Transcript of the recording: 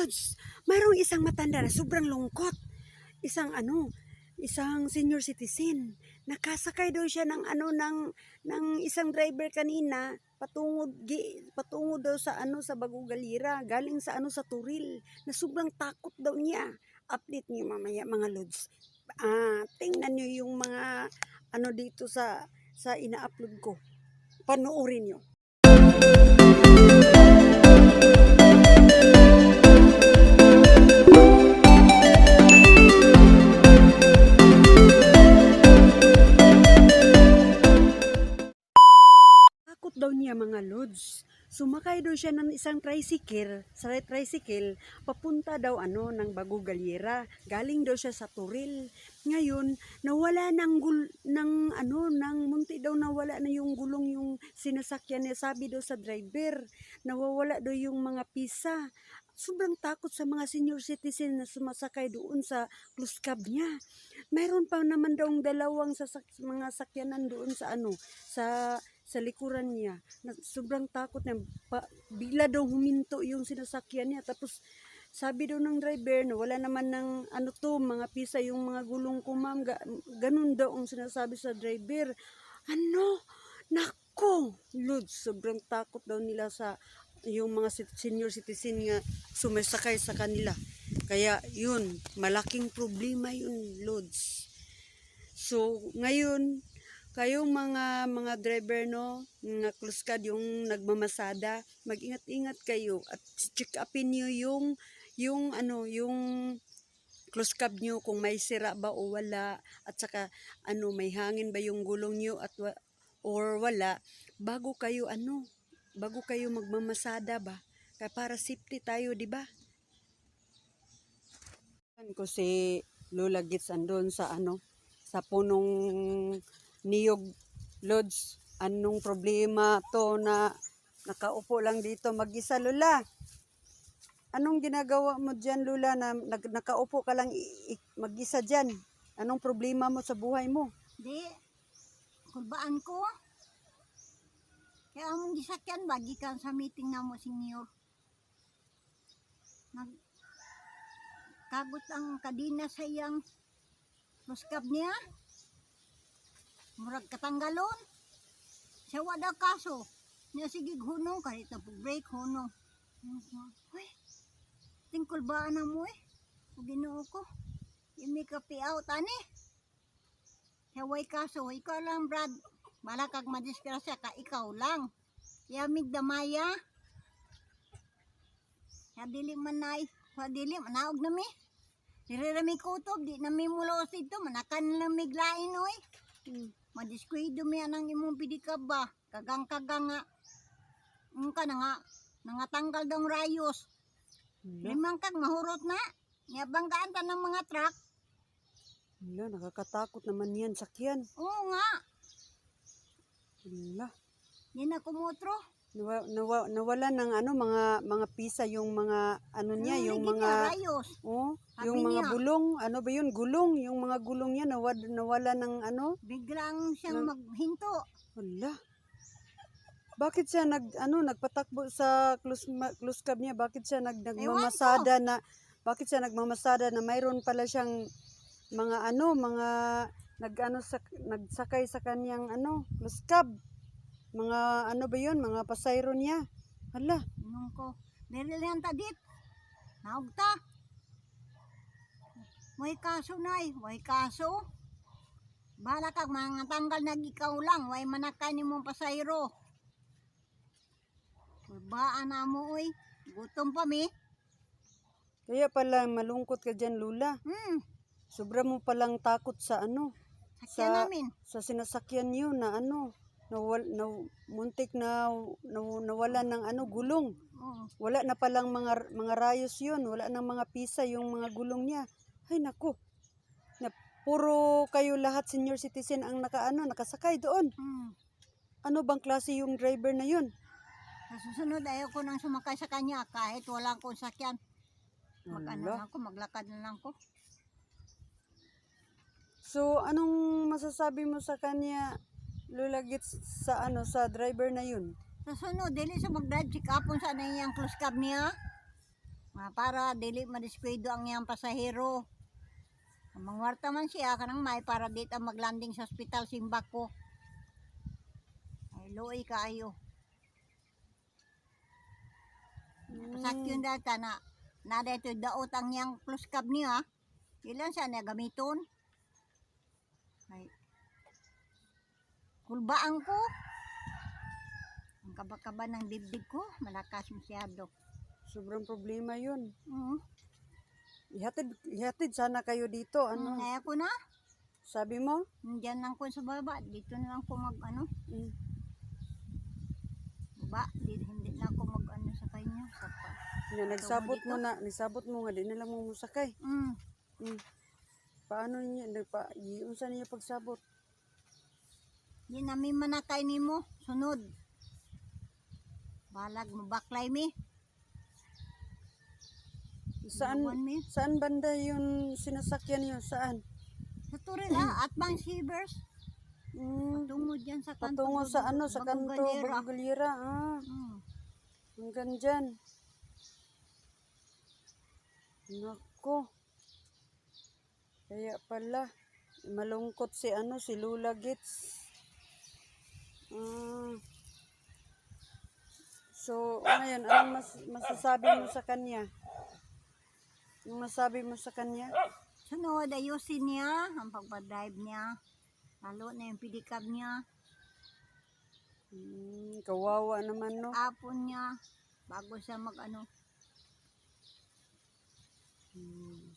Lods, mayroong isang matanda na sobrang lungkot. Isang senior citizen. Nakasakay daw siya ng isang driver kanina patungo daw sa Bagugalira, galing sa Turil. Na sobrang takot daw niya. Update niyo mamaya mga Lods. Tingnan niyo yung mga dito sa ina-upload ko. Panoorin niyo. Takot daw niya mga Lods. Sumakay daw siya ng isang tricycle, papunta daw ng Bagugalira. Galing daw siya sa Turil. Ngayon, nawala munti daw nawala na yung gulong yung sinasakyan niya. Sabi daw sa driver, nawawala daw yung mga pisa. Sobrang takot sa mga senior citizen na sumasakay doon sa cruise cab niya. Mayroon pa naman daw dalawang mga sakyanan doon sa likuran niya. Sobrang takot niya. Bigla daw huminto yung sinasakyan niya. Tapos sabi daw ng driver na wala naman ng mga pisa yung mga gulong ko ma'am. Ganun daw ang sinasabi sa driver. Nako! Lord, sobrang takot daw nila sa yung mga senior citizen nga sumasakay sa kanila. Kaya yun, malaking problema yun, Lods. So, ngayon, kayong mga driver mga cruise cab yung nagmamasada, mag-ingat-ingat kayo at check upin niyo yung cruise cab niyo kung may sira ba o wala, at saka may hangin ba yung gulong niyo or wala bago kayo magmamasada ba. Kaya para safety tayo, di ba? Ko si Lola Gits andon sa punong niyog, Lods. Anong problema to na nakaupo lang dito mag-isa, Lola? Anong ginagawa mo dyan, Lola, na nakaupo ka lang mag-isa dyan? Anong problema mo sa buhay mo? Di, kulbaan ko. Kaya among gisakyan ba, gikan sa meeting na mo, senyor. Kagot ang kadina sa iyang muskab niya. Murag katanggalon. Siya wada kaso. Niya sige hunong, kahit na break hunong. Uy, tingkol ba na mo Ginoo ko. Imi ka out, ani. Siya way kaso, ikaw lang, Brad. Bala kag madisgrasya ka, ikaw lang. Yamig damaya. Ya dili manay. Dili manaog na mi. Nirerami kutob, di na mi mulos dito. Manakan lang miglain, oy. Madiskuido mi anang imong pidikab ba. Kagang-kagang nga. Ka na nga. Nangatanggal dong rayos. Limang kag mahurot na. Niyabanggaan ta ng mga truck. Wala, nakakatakot naman yan, sakyan. Oo nga. Wala. Yan na kumutro. Nawala ng mga pisa yung mga niya, yung mga rayos. Yung mga bulong, ba yun, gulong, yung mga gulong niya nawala ng Biglang siyang maghinto. Wala. Bakit siya nagpatakbo sa cruise cab niya? Bakit siya nagmamasada na mayroon pala siyang mga nagsakay sa kanyang cruise cab? Mga ba yun? Mga pasayro niya. Hala. Nung ko. Nilihan ta dit. Naog ta. May kaso nay. May kaso. Bala kag mga tanggal na ikaw lang. Way manakay ni mong pasayro. Baan na mo oy. Gutom pa mi. Kaya pala malungkot ka dyan, Lula. Sobra mo palang takot sa Sakyan namin. Sa sinasakyan niyo na muntik na nawala ng gulong. Wala na palang mga rayos yun. Wala nang mga pisa yung mga gulong niya. Ay nako. Puro kayo lahat senior citizen ang nakasakay doon. Ano bang klase yung driver na yun? Sa susunod ayaw ko nang sumakay sa kanya kahit wala akong sakyan. Maglakad na lang ko. So anong masasabi mo sa kanya, Lola Gits, sa driver na yun? Sa sunod, dili sa mag-drive, check upon sa na iyang close cab niya. Para dili madiskwento ang iyang pasahero. Mangwarta man siya kanang may para di ta maglanding sa ospital simbak ko. Ay luoy kaayo. Pasakyon data na dito daot ang iyang plus cab niya. Ilan siya na gamiton? Ay kulbaan ko. Ang kaba-kaba ng dibdib ko, malakas masyado. Sobrang problema yun. Mm. Ihatid sana kayo dito. Ano? Kaya ko na. Sabi mo? Diyan lang ko sa baba. Dito na lang ko mag Mm. baba. Hindi na ako mag sa kanya. Nga, nagsabot mo nga, di na lang mo musakay. Mm. Mm. Paano niya, unsa niya pagsabot? Di namin manakay nimo. Sunod. Balag mo baklay mi. Saan, Inuwan mi. saan banda yung sinasakyan niyo? Saan? Sa Turin at Bang Shivers. Mm. Tungo dyan sa kanto. Patungo sa ano, sa kanto, Bagugalera. Bagugalera. Mm. Hanggang dyan. Nako. Kaya pala, malungkot si si Lula Gits. So, ngayon, anong masasabi mo sa kanya? Anong masabi mo sa kanya? Sunod, ayusin niya ang pagpa-drive niya. Lalo na yung pedicab niya. Kawawa naman, no? Apon niya. Bago siya mag Hmm.